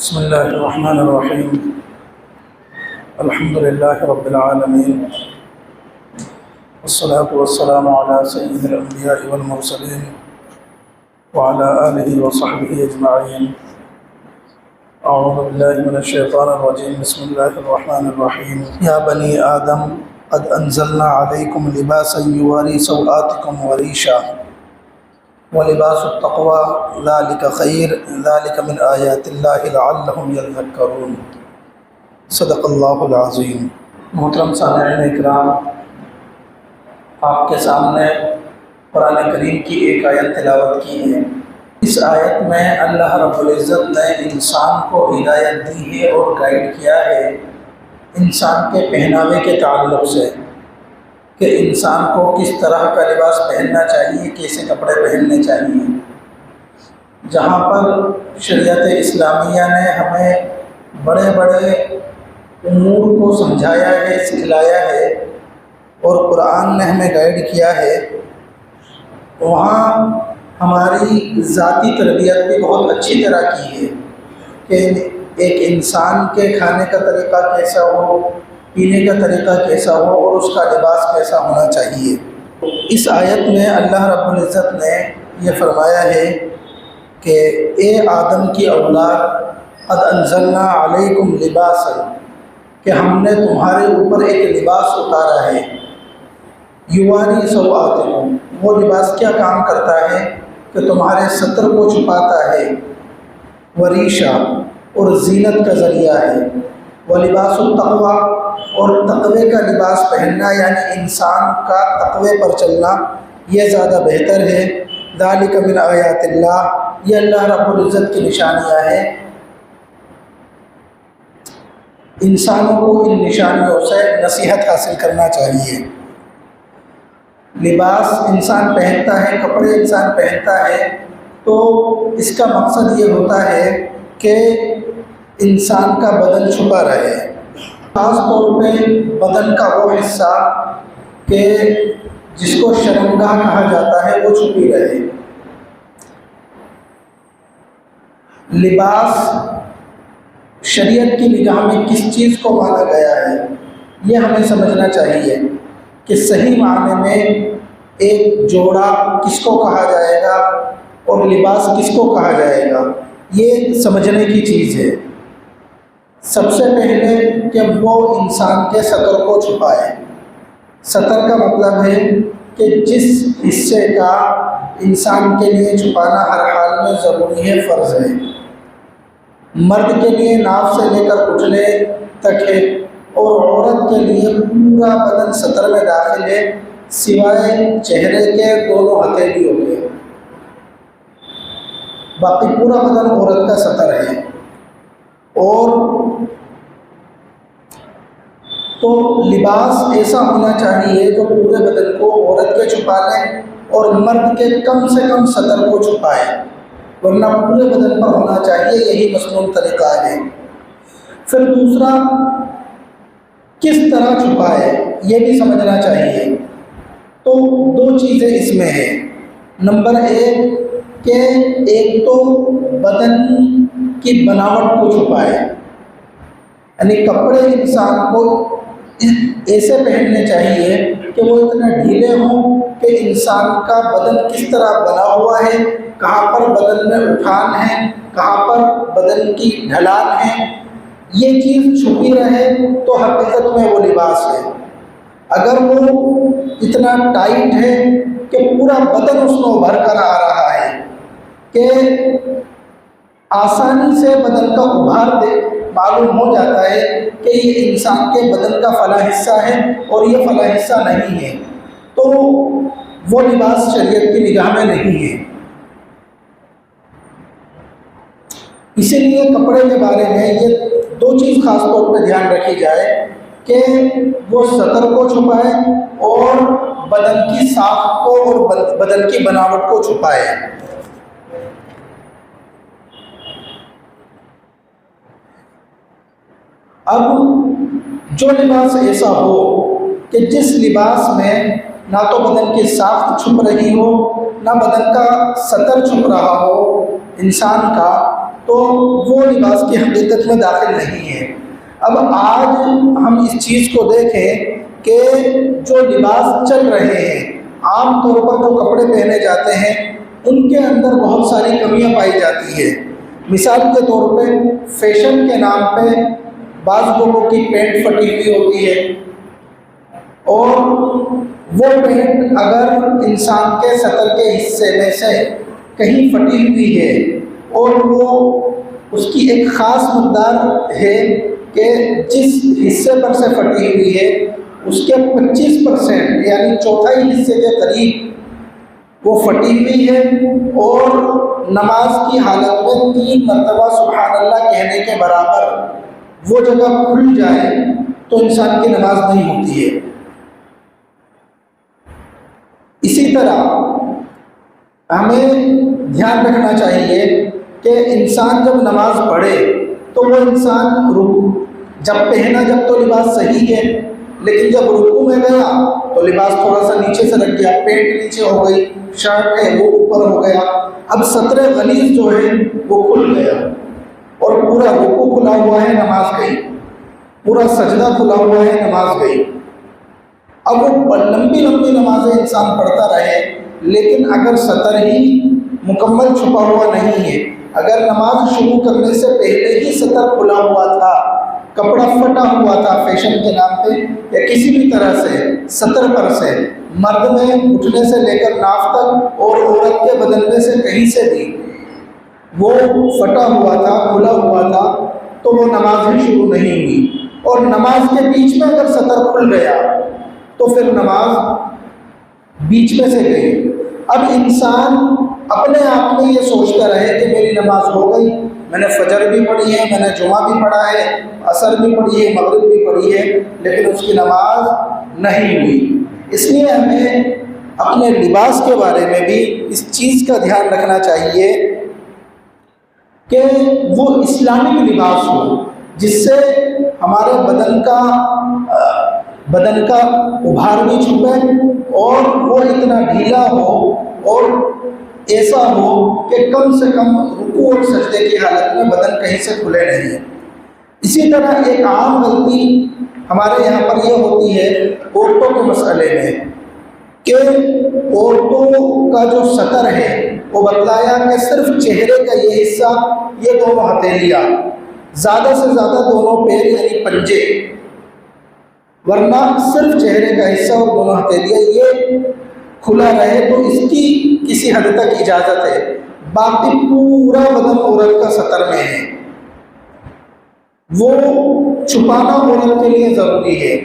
بسم الله الرحمن الرحيم. الحمد لله رب العالمين، والصلاة والسلام على سيد الأنبياء والمرسلين وعلى آله وصحبه أجمعين. أعوذ بالله من الشيطان الرجيم. بسم الله الرحمن الرحيم. يا بني آدم قد أنزلنا عليكم لباسا يواري سوآتكم وريشا ولباس التقوى ذلك خير ذلك من آیات اللہ لعلہم یذکرون. صدق اللہ العظیم. محترم سامعین اکرام، آپ کے سامنے قرآن کریم کی ایک آیت تلاوت کی ہے. اس آیت میں اللہ رب العزت نے انسان کو ہدایت دی ہے اور گائیڈ کیا ہے انسان کے پہناوے کے تعلق سے، کہ انسان کو کس طرح کا لباس پہننا چاہیے، کیسے کپڑے پہننے چاہیے. جہاں پر شریعت اسلامیہ نے ہمیں بڑے بڑے امور کو سمجھایا ہے، سکھلایا ہے اور قرآن نے ہمیں گائیڈ کیا ہے، وہاں ہماری ذاتی تربیت بھی بہت اچھی طرح کی ہے کہ ایک انسان کے کھانے کا طریقہ کیسا ہو، پینے کا طریقہ کیسا ہو اور اس کا لباس کیسا ہونا چاہیے. اس آیت میں اللہ رب العزت نے یہ فرمایا ہے کہ اے آدم کی اولاد، قد انزلنا علیکم لباسا، کہ ہم نے تمہارے اوپر ایک لباس اتارا ہے. یواری سوآتکم، وہ لباس کیا کام کرتا ہے کہ تمہارے ستر کو چھپاتا ہے. وریشا، اور زینت کا ذریعہ ہے. ولباس التقوی، اور تقوی کا لباس پہننا یعنی انسان کا تقوی پر چلنا، یہ زیادہ بہتر ہے. ذالک من آیات اللہ، یہ اللہ رب العزت کی نشانیاں ہیں. انسانوں کو ان نشانیوں سے نصیحت حاصل کرنا چاہیے. لباس انسان پہنتا ہے، کپڑے انسان پہنتا ہے تو اس کا مقصد یہ ہوتا ہے کہ انسان کا بدن چھپا رہے، خاص طور پہ بدن کا وہ حصہ کہ جس کو شرمگاہ کہا جاتا ہے وہ چھپی رہے. لباس شریعت کی نگاہ میں کس چیز کو مانا گیا ہے یہ ہمیں سمجھنا چاہیے کہ صحیح معنی میں ایک جوڑا کس کو کہا جائے گا اور لباس کس کو کہا جائے گا، یہ سمجھنے کی چیز ہے. سب سے پہلے کہ وہ انسان کے سطر کو چھپائے. سطر کا مطلب ہے کہ جس حصے کا انسان کے لیے چھپانا ہر حال میں ضروری ہے، فرض ہے. مرد کے لیے ناف سے لے کر گھٹنے تک ہے اور عورت کے لیے پورا بدن سطر میں داخل ہے سوائے چہرے کے دونوں ہتھیلیوں کے. باقی پورا بدن عورت کا سطر ہے. اور تو لباس ایسا ہونا چاہیے جو پورے بدن کو عورت کے چھپا لے اور مرد کے کم سے کم سطر کو چھپائے، ورنہ پورے بدن پر ہونا چاہیے. یہی مسنون طریقہ ہے. پھر دوسرا، کس طرح چھپائے یہ بھی سمجھنا چاہیے. تو دو چیزیں اس میں ہیں. نمبر ایک کہ ایک تو بدن کی بناوٹ کو چھپائے، یعنی کپڑے انسان کو ایسے پہننے چاہیے کہ وہ اتنے ڈھیلے ہوں کہ انسان کا بدن کس طرح بنا ہوا ہے، کہاں پر بدن میں اٹھان ہے، کہاں پر بدن کی ڈھلان ہے، یہ چیز چھپی رہے تو حقیقت میں وہ لباس ہے. اگر وہ اتنا ٹائٹ ہے کہ پورا بدن اس میں ابھر کر آ رہا ہے کہ آسانی سے بدن کا ابھار معلوم ہو جاتا ہے کہ یہ انسان کے بدن کا فلاں حصہ ہے اور یہ فلاں حصہ نہیں ہے، تو وہ لباس شریعت کی نگاہ میں نہیں ہے. اسی لیے کپڑے کے بارے میں یہ دو چیز خاص طور پہ دھیان رکھی جائے کہ وہ سطر کو چھپائے اور بدن کی ساخت کو اور بدن کی بناوٹ کو چھپائے. اب جو لباس ایسا ہو کہ جس لباس میں نہ تو بدن کی ساخت چھپ رہی ہو، نہ بدن کا سطر چھپ رہا ہو انسان کا، تو وہ لباس کی حقیقت میں داخل نہیں ہے۔ اب آج ہم اس چیز کو دیکھیں کہ جو لباس چل رہے ہیں، عام طور پر جو کپڑے پہنے جاتے ہیں ان کے اندر بہت ساری کمیاں پائی جاتی ہے۔ مثال کے طور پہ فیشن کے نام پہ بعض لوگوں کی پینٹ پھٹی ہوئی ہوتی ہے، اور وہ پینٹ اگر انسان کے سطر کے حصے میں سے کہیں پھٹی ہوئی ہے اور وہ اس کی ایک خاص مقدار ہے کہ جس حصے پر سے پھٹی ہوئی ہے اس کے 25% یعنی چوتھائی حصے کے قریب وہ پھٹی ہوئی ہے، اور نماز کی حالت میں 3 مرتبہ سبحان اللہ کہنے کے برابر وہ جگہ کھل جائے تو انسان کی نماز نہیں ہوتی ہے۔ اسی طرح ہمیں دھیان رکھنا چاہیے کہ انسان جب نماز پڑھے تو وہ انسان جب پہنا جب تو لباس صحیح ہے، لیکن جب رکوع میں گیا تو لباس تھوڑا سا نیچے سے رکھ گیا، پینٹ نیچے ہو گئی، شرٹ ہے وہ اوپر ہو گیا، اب سطر غلیظ جو ہے وہ کھل گیا، اور پورا رکوع کھلا ہوا ہے نماز گئی، پورا سجدہ کھلا ہوا ہے نماز گئی۔ اب وہ لمبی لمبی نمازیں انسان پڑھتا رہے، لیکن اگر سطر ہی مکمل چھپا ہوا نہیں ہے، اگر نماز شروع کرنے سے پہلے ہی سطر کھلا ہوا تھا، کپڑا پھٹا ہوا تھا فیشن کے نام پہ یا کسی بھی طرح سے سطر پر سے، مرد میں اٹھنے سے لے کر ناف تک اور عورت کے بدن میں سے کہیں سے بھی وہ پھٹا ہوا تھا، کھلا ہوا تھا، تو وہ نماز ہی شروع نہیں ہوئی، اور نماز کے بیچ میں اگر سطر کھل گیا تو پھر نماز بیچ میں سے گئی۔ اب انسان اپنے آپ میں یہ سوچتا رہے کہ میری نماز ہو گئی، میں نے فجر بھی پڑھی ہے، میں نے جمعہ بھی پڑھا ہے، عصر بھی پڑھی ہے، مغرب بھی پڑھی ہے، لیکن اس کی نماز نہیں ہوئی۔ اس لیے ہمیں اپنے لباس کے بارے میں بھی اس چیز کا دھیان رکھنا چاہیے کہ وہ اسلامک لباس ہو، جس سے ہمارے بدن کا ابھار بھی چھپے، اور وہ اتنا ڈھیلا ہو اور ایسا ہو کہ کم سے کم رکوع اور سجدے کی حالت میں بدن کہیں سے کھلے نہیں۔ اسی طرح ایک عام غلطی ہمارے یہاں پر یہ ہوتی ہے عورتوں کے مسئلے میں کہ عورتوں کا جو سطر ہے وہ بتلایا کہ صرف چہرے کا یہ حصہ، یہ دونوں ہتھیلیاں، زیادہ سے زیادہ دونوں پیر یعنی پنجے، ورنہ صرف چہرے کا حصہ اور دونوں ہتھیلیاں یہ کھلا رہے تو اس کی کسی حد تک اجازت ہے، باقی پورا بدن عورت کا سطر میں ہے، وہ چھپانا عورت کے لیے ضروری ہے۔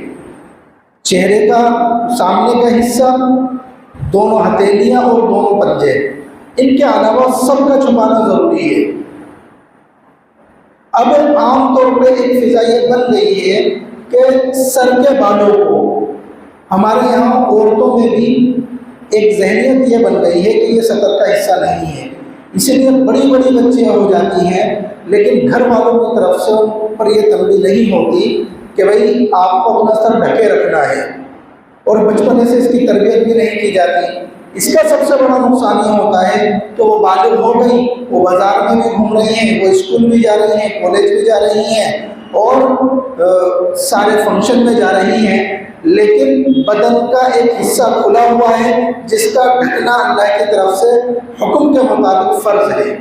چہرے کا سامنے کا حصہ، دونوں ہتھیلیاں اور دونوں پنجے، ان کے علاوہ سب کا چھپانا ضروری ہے۔ اب عام طور پہ ایک فضا یہ بن گئی ہے کہ سر کے بالوں کو، ہمارے یہاں عورتوں میں بھی ایک ذہنیت یہ بن گئی ہے کہ یہ سطر کا حصہ نہیں ہے، اسی لیے بڑی بڑی بچیاں ہو جاتی ہیں، لیکن گھر والوں کی طرف سے ان پر یہ تنبیہ نہیں ہوتی کہ بھائی آپ کو اپنا سر ڈھکے رکھنا ہے، اور بچپنے سے اس کی تربیت بھی نہیں کی جاتی۔ اس کا سب سے بڑا نقصان یہ ہوتا ہے کہ وہ بالغ ہو گئی، وہ بازار میں بھی گھوم رہی ہیں، وہ اسکول بھی جا رہی ہیں، کالج بھی جا رہی ہیں، اور سارے فنکشن میں جا رہی ہیں، لیکن بدن کا ایک حصہ کھلا ہوا ہے جس کا ڈھکنا اللہ کی طرف سے حکم کے مطابق فرض ہے۔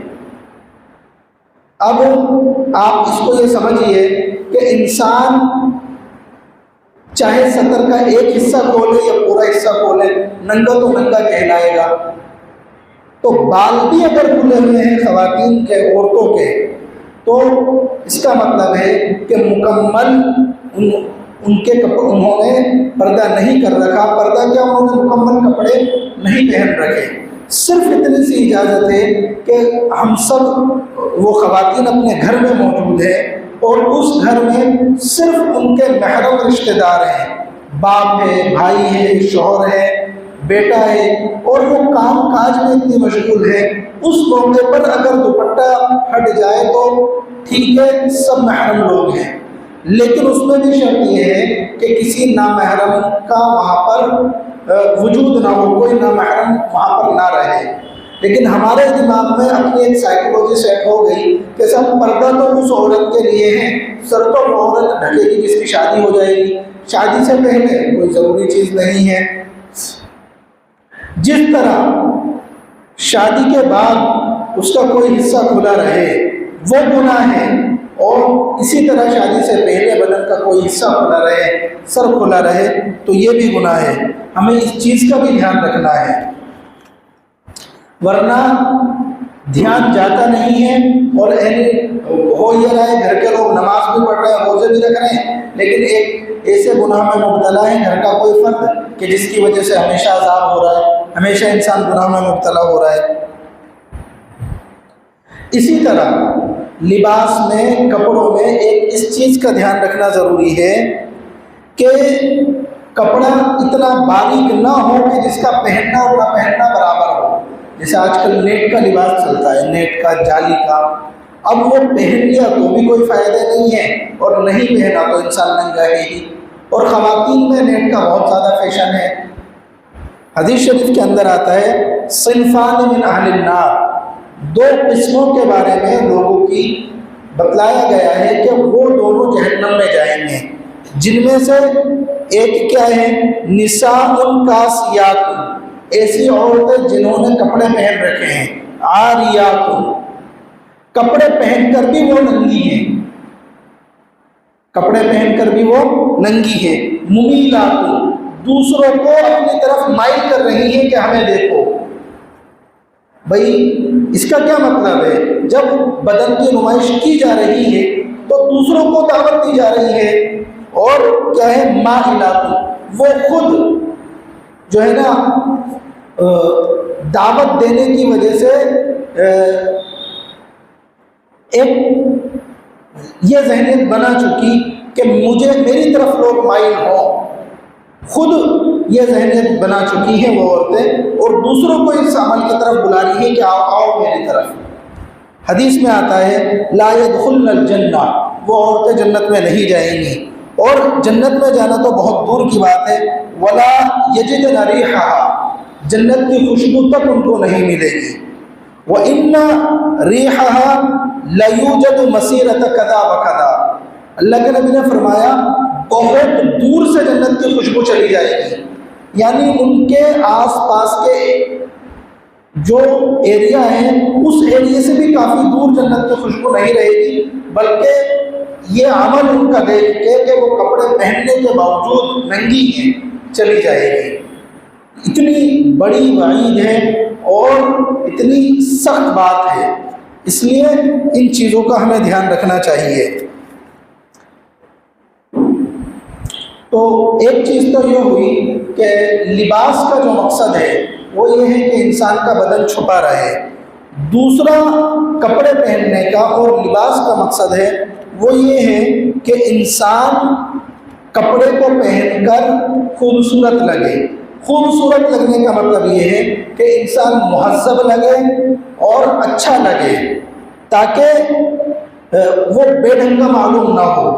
اب آپ اس کو یہ سمجھیے کہ انسان چاہے سطر کا ایک حصہ کھولے یا پورا حصہ کھولے، ننگا تو ننگا کہلائے گا۔ تو بال بھی اگر کھلے ہوئے ہیں خواتین کے، عورتوں کے، تو اس کا مطلب ہے کہ مکمل انہوں نے پردہ نہیں کر رکھا۔ پردہ کیا، انہوں نے مکمل کپڑے نہیں پہن رکھے، صرف اتنی سی اجازت ہے کہ ہم سب وہ خواتین اپنے گھر میں موجود ہیں، اور اس گھر میں صرف ان کے محرم رشتہ دار ہیں، باپ ہے، بھائی ہے، شوہر ہے، بیٹا ہے، اور وہ کام کاج میں اتنی مشغول ہے، اس موقع پر اگر دوپٹہ ہٹ جائے تو ٹھیک ہے، سب محرم لوگ ہیں، لیکن اس میں بھی شرط یہ ہے کہ کسی نامحرم کا وہاں پر وجود نہ ہو، کوئی نامحرم وہاں پر نہ رہے۔ لیکن ہمارے دماغ میں اپنی ایک سائیکولوجی سیٹ ہو گئی کہ سب پردہ تو اس عورت کے لیے ہے، سر تو وہ عورت ڈھکے گی جس کی شادی ہو جائے گی، شادی سے پہلے کوئی ضروری چیز نہیں ہے۔ جس طرح شادی کے بعد اس کا کوئی حصہ کھلا رہے وہ گناہ ہے، اور اسی طرح شادی سے پہلے بدن کا کوئی حصہ کھلا رہے، سر کھلا رہے، تو یہ بھی گناہ ہے۔ ہمیں اس چیز کا بھی دھیان رکھنا ہے، ورنہ دھیان جاتا نہیں ہے، اور ہو یہ رہا ہے گھر کے لوگ نماز بھی پڑھ رہے ہیں، روزے بھی رکھ رہے ہیں، لیکن ایک ایسے گناہ میں مبتلا ہے گھر کا کوئی فرد کہ جس کی وجہ سے ہمیشہ عذاب ہو رہا ہے، ہمیشہ انسان گناہ میں مبتلا ہو رہا ہے۔ اسی طرح لباس میں، کپڑوں میں ایک اس چیز کا دھیان رکھنا ضروری ہے کہ کپڑا اتنا باریک نہ ہو کہ جس کا پہننا اور نہ پہننا برابر ہو۔ جیسے آج کل نیٹ کا لباس چلتا ہے، نیٹ کا، جالی کا، اب وہ پہن لیا تو بھی کوئی فائدہ نہیں ہے، اور نہیں پہنا تو انسان ننگا ہے ہی۔ اور خواتین میں نیٹ کا بہت زیادہ فیشن ہے۔ حدیث شریف کے اندر آتا ہے صنفان من اہل النار، دو قسموں کے بارے میں لوگوں کی بتلایا گیا ہے کہ وہ دونوں جہنم میں جائیں گے، جن میں سے ایک کیا ہے، نساء کاسیات، ایسی عورتیں جنہوں نے کپڑے پہن رکھے ہیں، عاریات، کپڑے پہن کر بھی وہ ننگی ہیں، کپڑے پہن کر بھی وہ ننگی ہے، ممیلات، دوسروں کو اپنی طرف مائل کر رہی ہیں کہ ہمیں دیکھو۔ بھائی اس کا کیا مطلب ہے؟ جب بدن کی نمائش کی جا رہی ہے تو دوسروں کو دعوت دی جا رہی ہے، اور کیا ہے، مائلات، وہ خود جو ہے نا دعوت دینے کی وجہ سے ایک یہ ذہنیت بنا چکی کہ مجھے، میری طرف لوگ مائل ہوں، خود یہ ذہنیت بنا چکی ہیں وہ عورتیں، اور دوسروں کو اس عمل کی طرف بلا رہی ہیں کہ آؤ آؤ میری طرف۔ حدیث میں آتا ہے لا يدخلن الجنہ، وہ عورتیں جنت میں نہیں جائیں گی، اور جنت میں جانا تو بہت دور کی بات ہے، ولا یجدن ریحھا، جنت کی خوشبو تک ان کو نہیں ملے گی، وَإِنَّ رِيحَهَا لَيُوجَدُ مَسِيرَةَ كَذَا وَكَذَا، اللہ کے نبی نے فرمایا بہت دور سے جنت کی خوشبو چلی جائے گی، یعنی ان کے آس پاس کے جو ایریا ہے اس ایریے سے بھی کافی دور جنت کی خوشبو نہیں رہے گی، بلکہ یہ عمل ان کا دیکھ کے کہ وہ کپڑے پہننے کے باوجود ننگی ہیں چلی جائے گی۔ اتنی بڑی وعید ہے اور اتنی سخت بات ہے، اس لیے ان چیزوں کا ہمیں دھیان رکھنا چاہیے۔ تو ایک چیز تو یہ ہوئی کہ لباس کا جو مقصد ہے وہ یہ ہے کہ انسان کا بدن چھپا رہے، دوسرا کپڑے پہننے کا اور لباس کا مقصد ہے وہ یہ ہے کہ انسان کپڑے کو پہن کر خوبصورت لگے۔ خوبصورت لگنے کا مطلب یہ ہے کہ انسان مہذب لگے اور اچھا لگے، تاکہ وہ بے ڈھنگا معلوم نہ ہو۔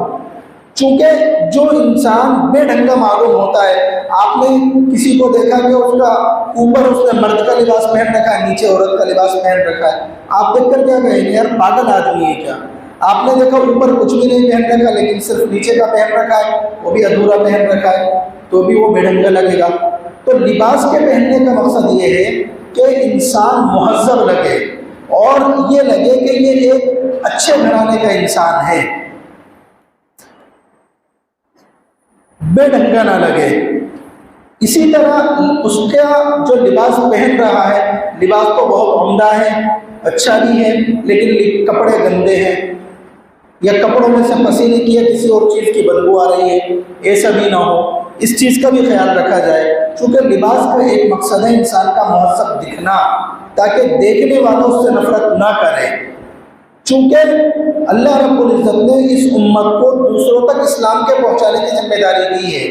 چونکہ جو انسان بے ڈھنگا معلوم ہوتا ہے، آپ نے کسی کو دیکھا کہ اس کا اوپر اس نے مرد کا لباس پہن رکھا ہے، نیچے عورت کا لباس پہن رکھا ہے، آپ دیکھ کر کیا کہیں گے، یار پاگل آدمی ہے کیا؟ آپ نے دیکھا اوپر کچھ بھی نہیں پہن رکھا لیکن صرف نیچے کا پہن رکھا ہے، وہ بھی ادھورا پہن رکھا ہے، تو بھی وہ بے ڈھنگا لگے گا۔ تو لباس کے پہننے کا مقصد یہ ہے کہ انسان مہذب لگے اور یہ لگے کہ یہ ایک اچھے گھرانے کا انسان ہے، بے ڈھنگا نہ لگے۔ اسی طرح اس کا جو لباس پہن رہا ہے، لباس تو بہت عمدہ ہے، اچھا بھی ہے، لیکن کپڑے گندے ہیں، یا کپڑوں میں سے پسینے کی یا کسی اور چیز کی بدبو آ رہی ہے، ایسا بھی نہ ہو، اس چیز کا بھی خیال رکھا جائے۔ چونکہ لباس کا ایک مقصد ہے انسان کا مہذب دکھنا، تاکہ دیکھنے والوں اس سے نفرت نہ کریں۔ چونکہ اللہ رب العزت نے اس امت کو دوسروں تک اسلام کے پہنچانے کی ذمہ داری دی ہے،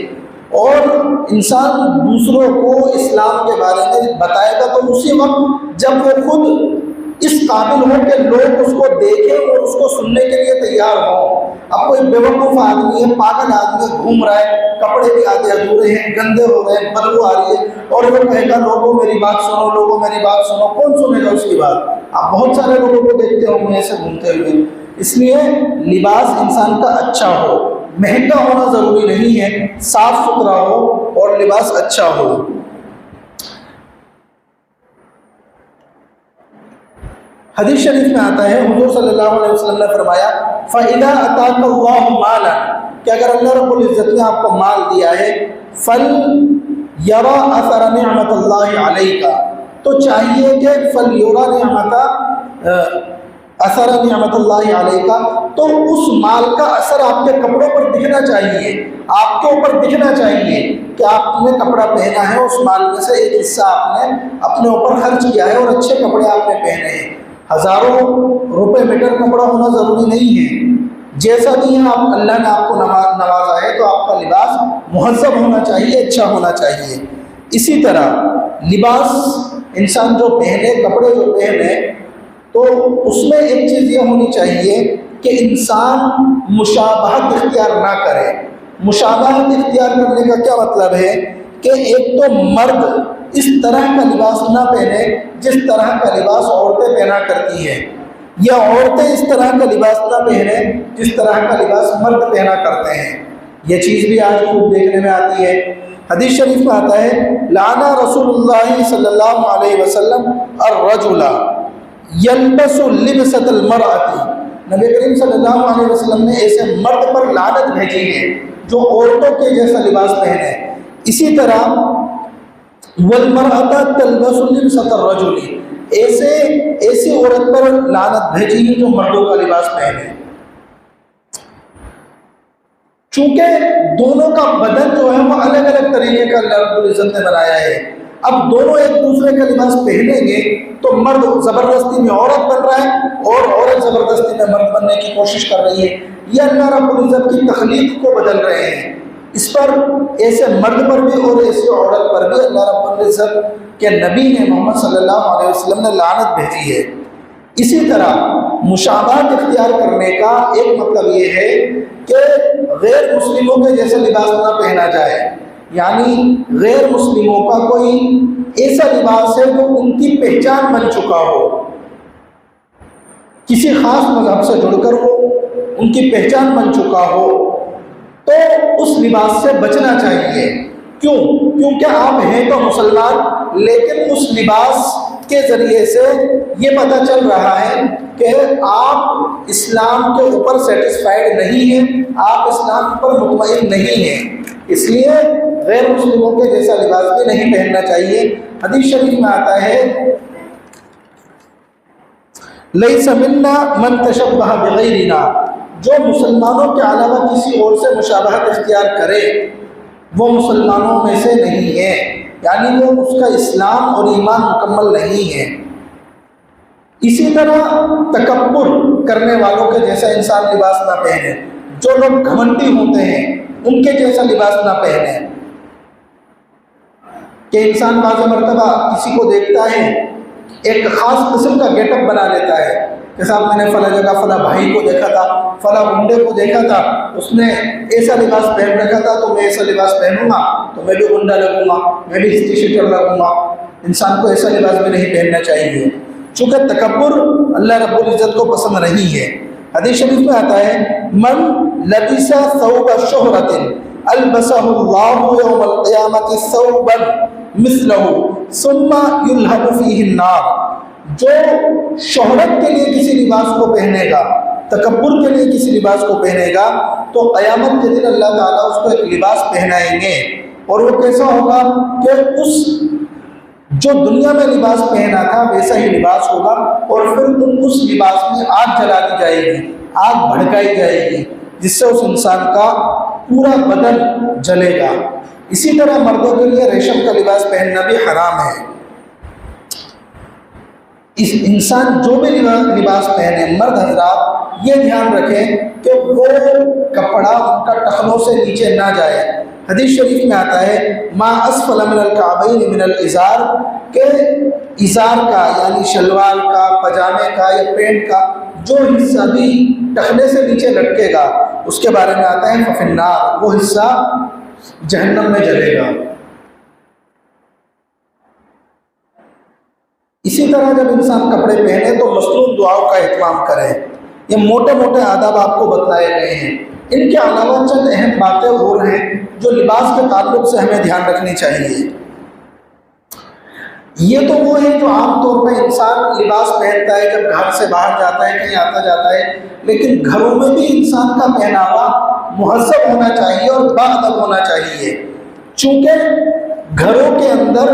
اور انسان دوسروں کو اسلام کے بارے میں بتائے گا تو اسی وقت جب وہ خود اس قابل ہو کہ لوگ اس کو دیکھیں اور اس کو سننے کے لیے تیار ہوں۔ اب کوئی بیوقوف آدمی ہے، پاگل آدمی گھوم رہا ہے، کپڑے بھی آدھے ادھورے ہیں، گندے ہو رہے ہیں، بدبو آ رہی ہے، اور وہ کہے گا لوگوں میری بات سنو، لوگوں میری بات سنو، کون سنے گا اس کی بات؟ آپ بہت سارے لوگوں کو دیکھتے ہوں گے ایسے گھومتے ہوئے۔ اس لیے لباس انسان کا اچھا ہو، مہنگا ہونا ضروری نہیں ہے، صاف ستھرا ہو اور لباس اچھا ہو۔ حدیث شریف میں آتا ہے، حضور صلی اللہ علیہ وسلم نے فرمایا فَإِذَا أَتَاكَ اللَّهُ مَالًا، کہ اگر اللہ رب العزت نے آپ کو مال دیا ہے، فَلْيَرَى أَثَرَ نِعْمَةَ اللَّهِ عَلَيْكَ، تو چاہیے کہ فَلْيُرَى نِعْمَةَ اثر نعمت اللہ علیہ کا، تو اس مال کا اثر آپ کے کپڑوں پر دکھنا چاہیے، آپ کے اوپر دکھنا چاہیے کہ آپ نے کپڑا پہنا ہے، اس مال میں سے ایک حصہ آپ نے اپنے اوپر خرچ کیا ہے اور اچھے کپڑے آپ نے پہنے ہیں۔ ہزاروں روپے میٹر کپڑا ہونا ضروری نہیں ہے، جیسا بھی ہے آپ اللہ نے آپ کو نوازا ہے تو آپ کا لباس مہذب ہونا چاہیے، اچھا ہونا چاہیے۔ اسی طرح لباس انسان جو پہنے، کپڑے جو پہنے، تو اس میں ایک چیز یہ ہونی چاہیے کہ انسان مشابہت اختیار نہ کرے۔ مشابہت اختیار کرنے کا کیا مطلب ہے کہ ایک تو مرد اس طرح کا لباس نہ پہنے جس طرح کا لباس عورتیں پہنا کرتی ہیں، یا عورتیں اس طرح کا لباس نہ پہنے جس طرح کا لباس مرد پہنا کرتے ہیں۔ یہ چیز بھی آج خوب دیکھنے میں آتی ہے۔ حدیث شریف میں آتا ہے لعن رسول اللہ صلی اللہ علیہ وسلم الرجل یلبس لبسۃ المرأة، نبی کریم صلی اللہ علیہ وسلم نے ایسے مرد پر لعنت بھیجی ہے جو عورتوں کے جیسا لباس پہنے۔ اسی طرح والمرأة تلبس لبسۃ الرجل، ایسی عورت پر لعنت بھیجی ہے جو مردوں کا لباس پہنے۔ چونکہ دونوں کا بدن جو ہے وہ الگ الگ طریقے کا اللہ رب العزت نے بنایا ہے، اب دونوں ایک دوسرے کا لباس پہنیں گے تو مرد زبردستی میں عورت بن رہا ہے اور عورت زبردستی میں مرد بننے کی کوشش کر رہی ہے، یہ اللہ رب العزت کی تخلیق کو بدل رہے ہیں۔ اس پر ایسے مرد پر بھی اور ایسے عورت پر بھی اللہ رب العزت کے نبی نے محمد صلی اللہ علیہ وسلم نے لعنت بھیجی ہے۔ اسی طرح مشابہت اختیار کرنے کا ایک مطلب یہ ہے کہ غیر مسلموں کے جیسے لباس نہ پہنا جائے، یعنی غیر مسلموں کا کوئی ایسا لباس ہے جو ان کی پہچان بن چکا ہو، کسی خاص مذہب سے جڑ کر وہ ان کی پہچان بن چکا ہو، تو اس لباس سے بچنا چاہیے۔ کیوں؟ کیونکہ آپ ہیں تو مسلمان، لیکن اس لباس کے ذریعے سے یہ پتہ چل رہا ہے کہ آپ اسلام کے اوپر سیٹسفائیڈ نہیں ہیں، آپ اسلام پر مطمئن نہیں ہیں، اس لیے غیر مسلموں کے جیسا لباس بھی نہیں پہننا چاہیے۔ حدیث شریف میں آتا ہے لیس منا من تشبہ بغیرنا، جو مسلمانوں کے علاوہ کسی اور سے مشابہت اختیار کرے وہ مسلمانوں میں سے نہیں ہے، یعنی وہ اس کا اسلام اور ایمان مکمل نہیں ہے۔ اسی طرح تکبر کرنے والوں کے جیسا انسان لباس نہ پہنے، جو لوگ گھمنڈی ہوتے ہیں ان کے جیسا لباس نہ پہنے، کہ انسان بعض مرتبہ کسی کو دیکھتا ہے ایک خاص قسم کا گیٹ اپ بنا لیتا ہے کہ صاحب میں نے فلاں جگہ فلاں بھائی کو دیکھا تھا، فلاں گنڈے کو دیکھا تھا، اس نے ایسا لباس پہن رکھا تھا تو میں ایسا لباس پہنوں گا تو میں بھی گنڈا لگوں گا، میں بھی ہسٹی شیٹر لگوں گا۔ انسان کو ایسا لباس بھی نہیں پہننا چاہیے، چونکہ تکبر اللہ رب العزت کو پسند نہیں ہے۔ حدیث شریف میں آتا ہے من لبس ثوب شہرت البسہ اللہ یوم القیامت ثوبا مثلہ ثم یلہب فیہ النار، جو شہرت کے لیے کسی لباس کو پہنے گا، تکبر کے لیے کسی لباس کو پہنے گا، تو قیامت کے دن اللہ تعالیٰ اس کو ایک لباس پہنائیں گے، اور وہ کیسا ہوگا کہ اس جو دنیا میں لباس پہنا تھا ویسا ہی لباس ہوگا، اور پھر اس لباس میں آگ جلا دی جائے گی، آگ بھڑکائی جائے گی، جس سے اس انسان کا پورا بدن جلے گا۔ اسی طرح مردوں کے لیے ریشم کا لباس پہننا بھی حرام ہے۔ اس انسان جو بھی لباس پہنے، مرد حضرات یہ دھیان رکھیں کہ وہ کپڑا ان کا ٹخنوں سے نیچے نہ جائے۔ حدیث شریف میں آتا ہے ما اسفل من الکعبین من الازار، کہ ازار کا یعنی شلوار کا، پجامے کا یا پینٹ کا جو حصہ بھی ٹخنے سے نیچے لٹکے گا اس کے بارے میں آتا ہے ففی النار، وہ حصہ جہنم میں جلے گا۔ اسی طرح جب انسان کپڑے پہنے تو مصنون دعاؤں کا اہتمام کرے۔ یہ موٹے موٹے آداب آپ کو بتلائے گئے ہیں، ان کے علاوہ چند اہم باتیں اور ہیں جو لباس کے تعلق سے ہمیں دھیان رکھنی چاہیے۔ یہ تو وہ ہے جو عام طور پہ انسان لباس پہنتا ہے جب گھر سے باہر جاتا ہے، کہیں آتا جاتا ہے، لیکن گھروں میں بھی انسان کا پہناوا مہذب ہونا چاہیے اور باادب ہونا چاہیے، چونکہ گھروں کے اندر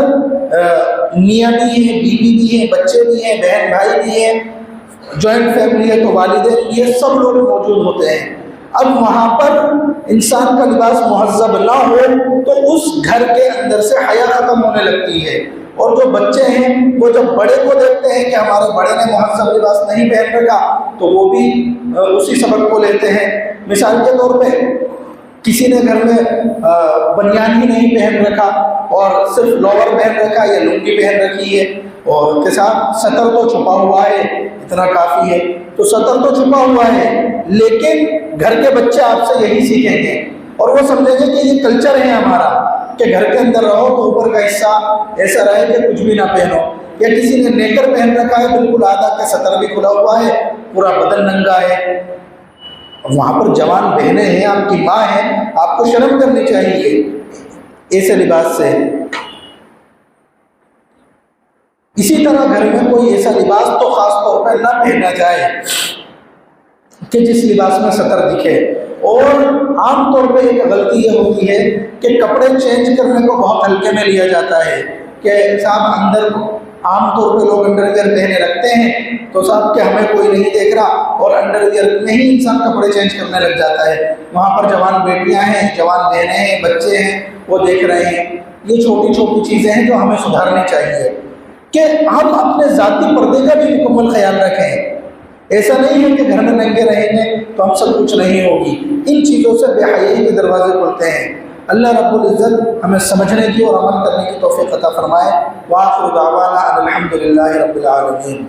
میاں بھی ہیں، بیوی بھی ہیں، بچے بھی ہیں، بہن بھائی بھی ہیں، جوائنٹ فیملی ہے تو والدین، یہ سب لوگ موجود ہوتے ہیں۔ اب وہاں پر انسان کا لباس مہذب نہ ہو تو اس گھر کے اندر سے حیا ختم ہونے لگتی ہے، اور جو بچے ہیں وہ جب بڑے کو دیکھتے ہیں کہ ہمارے بڑے نے مہذب لباس نہیں پہن رکھا تو وہ بھی اسی سبق کو لیتے ہیں۔ مثال کے طور پہ کسی نے گھر میں بنیان ہی نہیں پہن رکھا اور صرف لوور پہن رکھا یا لنگی پہن رکھی ہے، اور کے ساتھ سطر تو چھپا ہوا ہے، اتنا کافی ہے، تو سطر تو چھپا ہوا ہے، لیکن گھر کے بچے آپ سے یہی سیکھیں گے اور وہ سمجھیں گے کہ یہ کلچر ہے ہمارا کہ گھر کے اندر رہو تو اوپر کا حصہ ایسا رہے کہ کچھ بھی نہ پہنو، یا کسی نے نیکر پہن رکھا ہے بالکل آدھا کا سطر بھی کھلا ہوا ہے، پورا بدن ننگا ہے۔ وہاں پر جوان بہنیں ہیں، آپ کی ماں ہیں، آپ کو شرم کرنی چاہیے ایسے لباس سے۔ اسی طرح گھر میں کوئی ایسا لباس تو خاص طور پہ نہ پہنا جائے کہ جس لباس میں سطر دکھے، اور عام طور پہ ایک غلطی یہ ہوتی ہے کہ کپڑے چینج کرنے کو بہت ہلکے میں لیا جاتا ہے کہ صاحب اندر عام طور پہ لوگ انڈر ویئر پہنے رکھتے ہیں تو صاحب کہ ہمیں کوئی نہیں دیکھ رہا، اور انڈر ویئر میں ہی انسان کپڑے چینج کرنے لگ جاتا ہے۔ وہاں پر جوان بیٹیاں ہیں، جوان بہنیں ہیں، بچے ہیں، وہ دیکھ رہے ہیں۔ یہ چھوٹی چھوٹی چیزیں ہیں جو ہمیں سدھارنی چاہیے کہ ہم اپنے ذاتی پردے کا بھی مکمل خیال رکھیں۔ ایسا نہیں ہے کہ گھر میں ننگے رہیں گے تو ہم سب کچھ نہیں ہوگی، ان چیزوں سے بے حیائی کے دروازے کھلتے ہیں۔ اللہ رب العزت ہمیں سمجھنے کی اور عمل کرنے کی توفیق عطا فرمائے۔ وآخر دعوانا ان الحمد للہ رب العالمین۔